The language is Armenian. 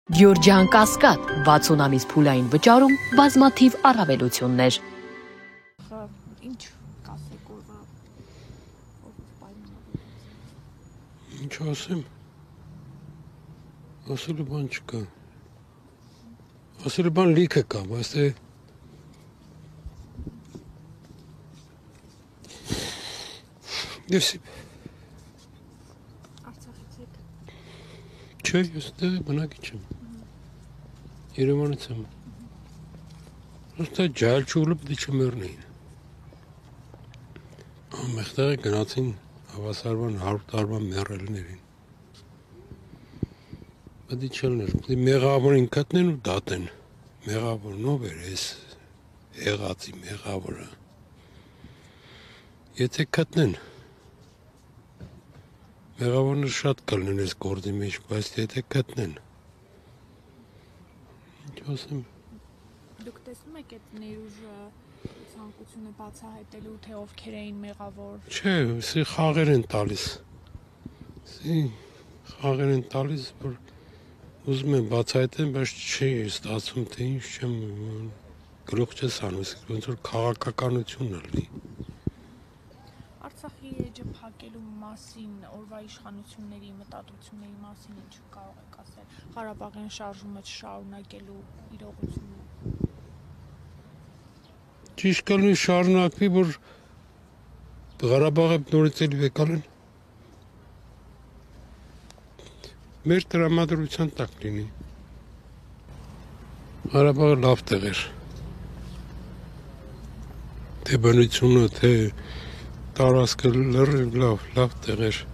Գյորջյան Կասկադ 60 ամիս փուլային վճարում բազմաթիվ առավելություններ։ Ինչ կասեք օրվա Ինչ ասեմ։ Ասելու բան չկա։ Ասելու բան լիքը կա, բայց թե Արցախից եք։ Չէ, ես դեղի բնակիչ եմ։ Երևանից եմ։ Ոստա ջայլ չուղլը պետք է չմեռնեին։ Ամեղտեղը գնացին հավասարվան 100 տարվա մեռելներին։ Պետք է չլներ, պետք է մեղավորին կտնեն ու դատեն։ Մեղավորն ով էր ես եղածի մեղավորը։ Եթե կտնեն, մեղավորները շատ կլնեն ես գործի մեջ, բայց եթե կտնեն, ինչ ասեմ։ Դուք տեսնում եք այդ ներուժը ցանկությունը բացահայտելու, թե ովքեր էին մեղավոր։ Չէ, սի խաղեր են տալիս։ Որ ուզում են բացահայտեն, բայց չի ստացվում, թե ինչ չեմ գլուխ չես անում, ոնց որ քաղաքականությունն է լի։ Արցախի էջը փակելու մասին, օրվա իշխանությունների մտադրությունների մասին ինչ կարող եք ասել։ Ղարաբաղյան շարժումը չշարունակելու իրողությունը։ Ճիշտ կլինի շարունակվի, որ Ղարաբաղը նորից էլի վեկալեն։ Մեր տրամադրության տակ լինի։ Ղարաբաղը լավ տեղ էր։ Թե բնությունը, թե տարածքը լավ տեղ էր։